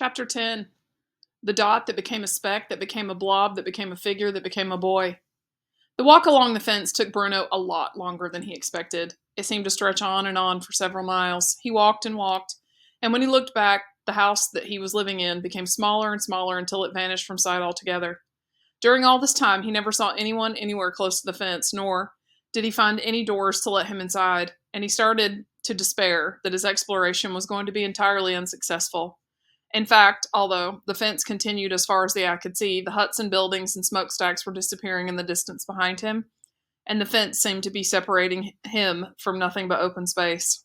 Chapter 10. The dot that became a speck, that became a blob, that became a figure, that became a boy. The walk along the fence took Bruno a lot longer than he expected. It seemed to stretch on and on for several miles. He walked and walked, and when he looked back, the house that he was living in became smaller and smaller until it vanished from sight altogether. During all this time, he never saw anyone anywhere close to the fence, nor did he find any doors to let him inside, and he started to despair that his exploration was going to be entirely unsuccessful. In fact, although the fence continued as far as the eye could see, the huts and buildings and smokestacks were disappearing in the distance behind him, and the fence seemed to be separating him from nothing but open space.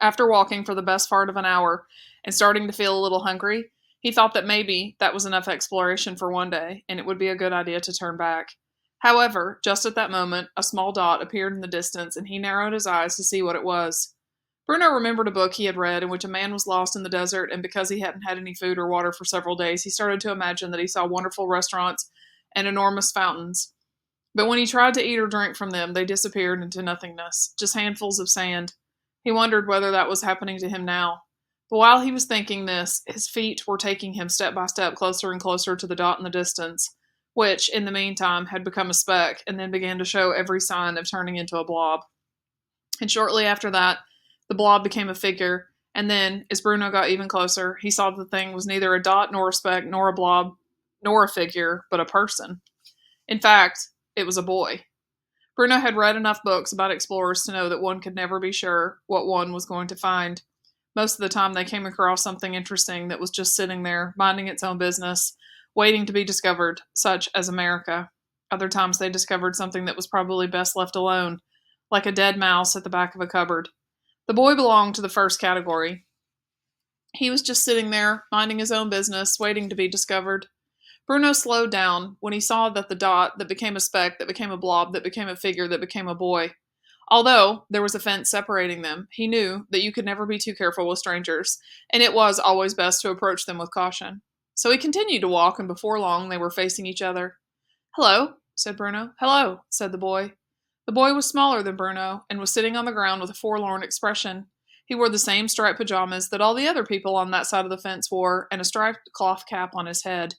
After walking for the best part of an hour and starting to feel a little hungry, he thought that maybe that was enough exploration for one day, and it would be a good idea to turn back. However, just at that moment, a small dot appeared in the distance, and he narrowed his eyes to see what it was. Bruno remembered a book he had read in which a man was lost in the desert, and because he hadn't had any food or water for several days, he started to imagine that he saw wonderful restaurants and enormous fountains. But when he tried to eat or drink from them, they disappeared into nothingness, just handfuls of sand. He wondered whether that was happening to him now. But while he was thinking this, his feet were taking him step by step closer and closer to the dot in the distance, which, in the meantime, had become a speck and then began to show every sign of turning into a blob. And shortly after that, the blob became a figure, and then, as Bruno got even closer, he saw that the thing was neither a dot nor a speck nor a blob nor a figure, but a person. In fact, it was a boy. Bruno had read enough books about explorers to know that one could never be sure what one was going to find. Most of the time they came across something interesting that was just sitting there, minding its own business, waiting to be discovered, such as America. Other times they discovered something that was probably best left alone, like a dead mouse at the back of a cupboard. The boy belonged to the first category. He was just sitting there, minding his own business, waiting to be discovered. Bruno slowed down when he saw that the dot that became a speck, that became a blob, that became a figure, that became a boy. Although there was a fence separating them, he knew that you could never be too careful with strangers, and it was always best to approach them with caution. So he continued to walk, and before long they were facing each other. "Hello," said Bruno. "Hello," said the boy. The boy was smaller than Bruno, and was sitting on the ground with a forlorn expression. He wore the same striped pajamas that all the other people on that side of the fence wore, and a striped cloth cap on his head.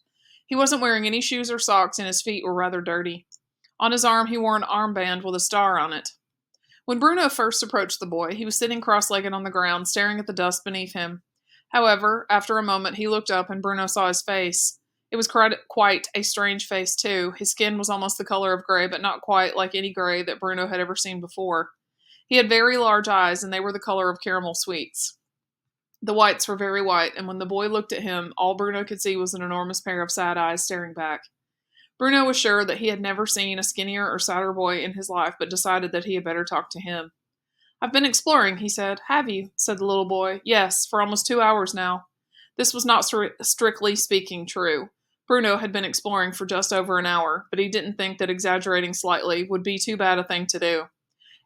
He wasn't wearing any shoes or socks, and his feet were rather dirty. On his arm he wore an armband with a star on it. When Bruno first approached the boy, he was sitting cross-legged on the ground, staring at the dust beneath him. However, after a moment he looked up, and Bruno saw his face. It was quite a strange face, too. His skin was almost the color of gray, but not quite like any gray that Bruno had ever seen before. He had very large eyes, and they were the color of caramel sweets. The whites were very white, and when the boy looked at him, all Bruno could see was an enormous pair of sad eyes staring back. Bruno was sure that he had never seen a skinnier or sadder boy in his life, but decided that he had better talk to him. "I've been exploring," he said. "Have you?" said the little boy. "Yes, for almost 2 hours now." This was not strictly speaking true. Bruno had been exploring for just over an hour, but he didn't think that exaggerating slightly would be too bad a thing to do.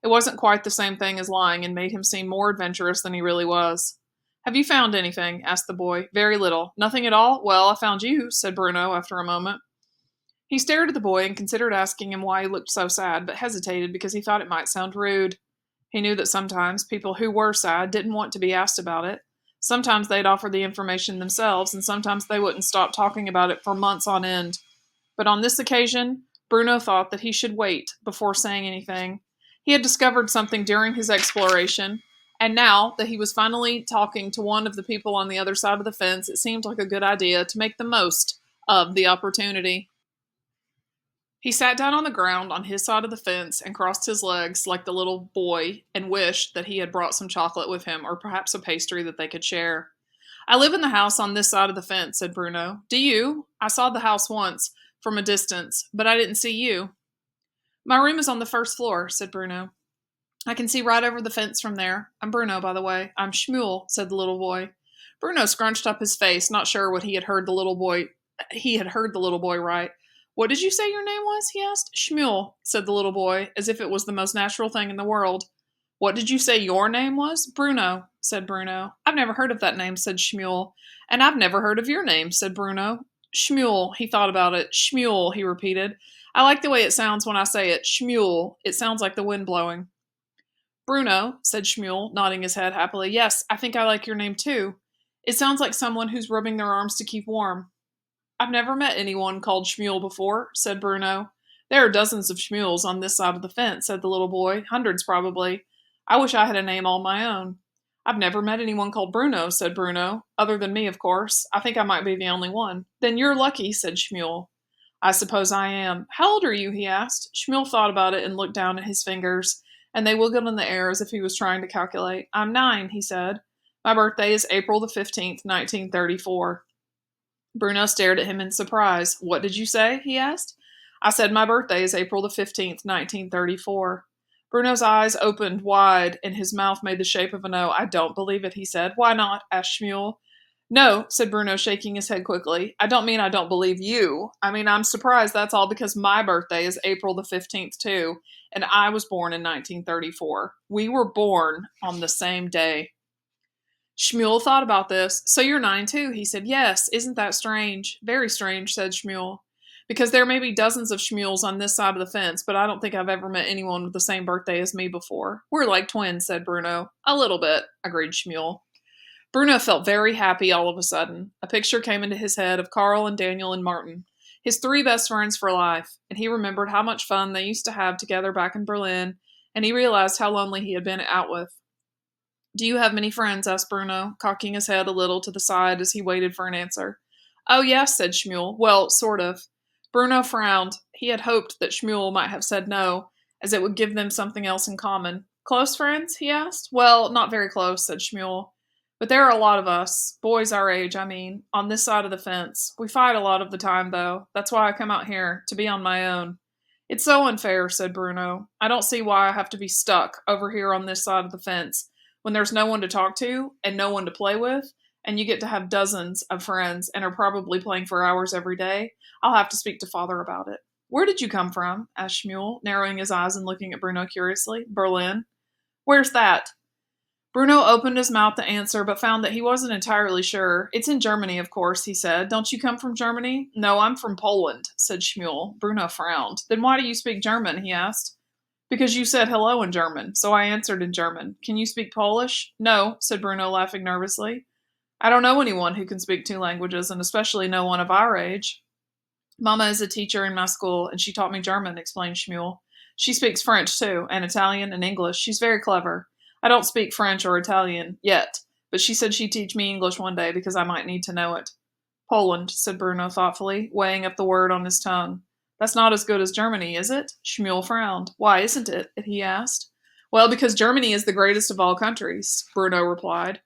It wasn't quite the same thing as lying, and made him seem more adventurous than he really was. "Have you found anything?" asked the boy. "Very little." "Nothing at all? Well, I found you," said Bruno after a moment. He stared at the boy and considered asking him why he looked so sad, but hesitated because he thought it might sound rude. He knew that sometimes people who were sad didn't want to be asked about it. Sometimes they'd offer the information themselves, and sometimes they wouldn't stop talking about it for months on end. But on this occasion, Bruno thought that he should wait before saying anything. He had discovered something during his exploration, and now that he was finally talking to one of the people on the other side of the fence, it seemed like a good idea to make the most of the opportunity. He sat down on the ground on his side of the fence and crossed his legs like the little boy and wished that he had brought some chocolate with him, or perhaps a pastry that they could share. "I live in the house on this side of the fence," said Bruno. "Do you? I saw the house once, from a distance, but I didn't see you." "My room is on the first floor," said Bruno. "I can see right over the fence from there. I'm Bruno, by the way. I'm Shmuel," said the little boy. Bruno scrunched up his face, not sure what he had heard the little boy right. "What did you say your name was?" he asked. "Shmuel," said the little boy, as if it was the most natural thing in the world. "What did you say your name was?" "Bruno," said Bruno. "I've never heard of that name," said Shmuel. "And I've never heard of your name," said Bruno. "Shmuel," he thought about it. "Shmuel," he repeated. "I like the way it sounds when I say it. Shmuel. It sounds like the wind blowing." "Bruno," said Shmuel, nodding his head happily. "Yes, I think I like your name too. It sounds like someone who's rubbing their arms to keep warm. I've never met anyone called Shmuel before, said Bruno. There are dozens of Shmuels on this side of the fence, said the little boy. Hundreds, probably. I wish I had a name all my own. I've never met anyone called Bruno, said Bruno. Other than me, of course. I think I might be the only one. Then you're lucky, said Shmuel. I suppose I am. How old are you? He asked. Shmuel thought about it and looked down at his fingers, and they wiggled in the air as if he was trying to calculate. I'm 9, he said. My birthday is April the 15th, 1934. Bruno stared at him in surprise. What did you say? He asked. I said my birthday is April the 15th, 1934. Bruno's eyes opened wide, and his mouth made the shape of an O. I don't believe it, he said. Why not? Asked Shmuel. No, said Bruno, shaking his head quickly. I don't mean I don't believe you. I mean I'm surprised, that's all, because my birthday is April the 15th, too, and I was born in 1934. We were born on the same day. Shmuel thought about this. So you're 9 too, he said. Yes, isn't that strange? Very strange, said Shmuel. Because there may be dozens of Shmuels on this side of the fence, but I don't think I've ever met anyone with the same birthday as me before. We're like twins, said Bruno. A little bit, agreed Shmuel. Bruno felt very happy all of a sudden. A picture came into his head of Carl and Daniel and Martin, his 3 best friends for life, and he remembered how much fun they used to have together back in Berlin, and he realized how lonely he had been out with. Do you have many friends? Asked Bruno, cocking his head a little to the side as he waited for an answer. Oh, yes, said Shmuel. Well, sort of. Bruno frowned. He had hoped that Shmuel might have said no, as it would give them something else in common. Close friends? He asked. Well, not very close, said Shmuel. But there are a lot of us, boys our age, I mean, on this side of the fence. We fight a lot of the time, though. That's why I come out here, to be on my own. It's so unfair, said Bruno. I don't see why I have to be stuck over here on this side of the fence, when there's no one to talk to and no one to play with, and you get to have dozens of friends and are probably playing for hours every day. I'll have to speak to Father about it. Where did you come from? Asked Shmuel, narrowing his eyes and looking at Bruno curiously. Berlin. Where's that? Bruno opened his mouth to answer, but found that he wasn't entirely sure. It's in Germany, of course, he said. Don't you come from Germany? No, I'm from Poland, said Shmuel. Bruno frowned. Then why do you speak German? He asked. Because you said hello in German, so I answered in German. Can you speak Polish? No, said Bruno, laughing nervously. I don't know anyone who can speak 2 languages, and especially no one of our age. Mama is a teacher in my school, and she taught me German, explained Shmuel. She speaks French, too, and Italian and English. She's very clever. I don't speak French or Italian yet, but she said she'd teach me English one day because I might need to know it. Poland, said Bruno thoughtfully, weighing up the word on his tongue. That's not as good as Germany, is it? Shmuel frowned. Why isn't it? He asked. Well, because Germany is the greatest of all countries, Bruno replied,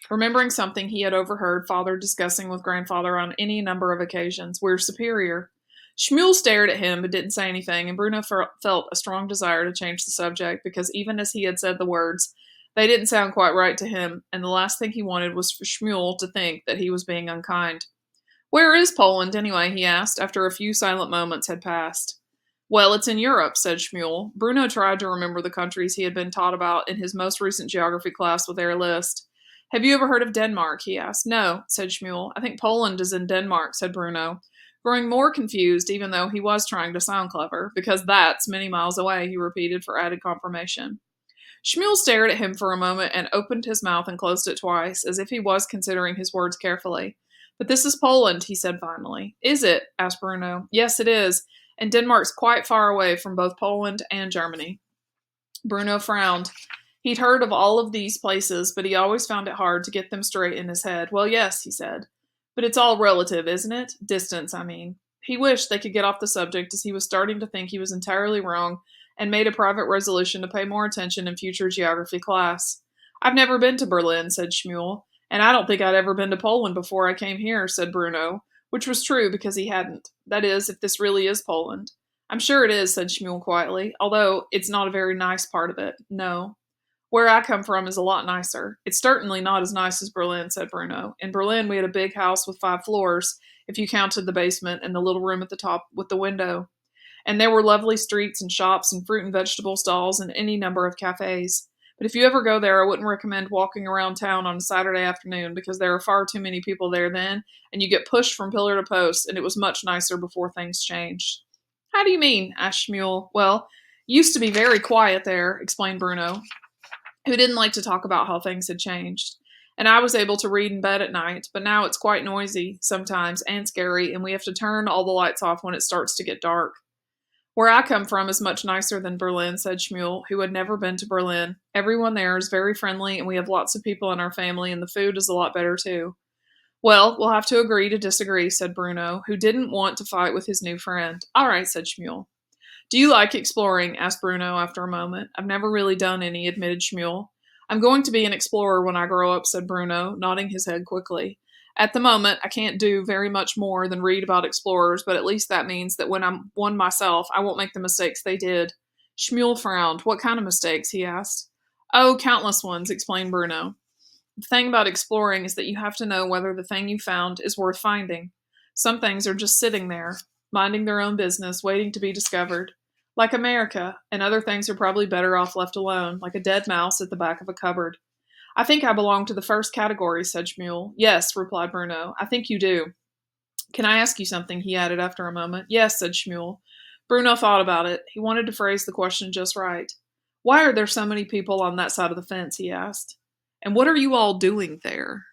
remembering something he had overheard Father discussing with Grandfather on any number of occasions. We're superior. Shmuel stared at him but didn't say anything, and Bruno felt a strong desire to change the subject because even as he had said the words, they didn't sound quite right to him, and the last thing he wanted was for Shmuel to think that he was being unkind. Where is Poland, anyway? He asked, after a few silent moments had passed. Well, it's in Europe, said Shmuel. Bruno tried to remember the countries he had been taught about in his most recent geography class with their list. Have you ever heard of Denmark? He asked. No, said Shmuel. I think Poland is in Denmark, said Bruno, growing more confused even though he was trying to sound clever, because that's many miles away, he repeated for added confirmation. Shmuel stared at him for a moment and opened his mouth and closed it twice, as if he was considering his words carefully. But this is Poland, he said finally. Is it? Asked Bruno. Yes, it is, and Denmark's quite far away from both Poland and Germany. Bruno frowned. He'd heard of all of these places, but he always found it hard to get them straight in his head. Well, yes, he said. But it's all relative, isn't it? Distance, I mean. He wished they could get off the subject, as he was starting to think he was entirely wrong, and made a private resolution to pay more attention in future geography class. I've never been to Berlin, said Shmuel. And I don't think I'd ever been to Poland before I came here, said Bruno, which was true because he hadn't. That is, if this really is Poland. I'm sure it is, said Shmuel quietly, although it's not a very nice part of it. No. Where I come from is a lot nicer. It's certainly not as nice as Berlin, said Bruno. In Berlin, we had a big house with 5 floors, if you counted the basement and the little room at the top with the window. And there were lovely streets and shops and fruit and vegetable stalls and any number of cafes. But if you ever go there, I wouldn't recommend walking around town on a Saturday afternoon because there are far too many people there then, and you get pushed from pillar to post, and it was much nicer before things changed. How do you mean? Asked Shmuel. Well, it used to be very quiet there, explained Bruno, who didn't like to talk about how things had changed. And I was able to read in bed at night, but now it's quite noisy sometimes and scary, and we have to turn all the lights off when it starts to get dark. Where I come from is much nicer than Berlin, said Schmuel, who had never been to Berlin. Everyone there is very friendly, and we have lots of people in our family, and the food is a lot better too. Well, we'll have to agree to disagree, said Bruno, who didn't want to fight with his new friend. All right, said Schmuel. Do you like exploring? Asked Bruno after a moment. I've never really done any, admitted Schmuel. I'm going to be an explorer when I grow up, said Bruno, nodding his head quickly. At the moment, I can't do very much more than read about explorers, but at least that means that when I'm one myself, I won't make the mistakes they did. Schmuel frowned. What kind of mistakes? He asked. Oh, countless ones, explained Bruno. The thing about exploring is that you have to know whether the thing you found is worth finding. Some things are just sitting there, minding their own business, waiting to be discovered. Like America, and other things are probably better off left alone, like a dead mouse at the back of a cupboard. I think I belong to the first category, said Schmuel. Yes, replied Bruno. I think you do. Can I ask you something? He added after a moment. Yes, said Schmuel. Bruno thought about it. He wanted to phrase the question just right. Why are there so many people on that side of the fence? He asked. And what are you all doing there?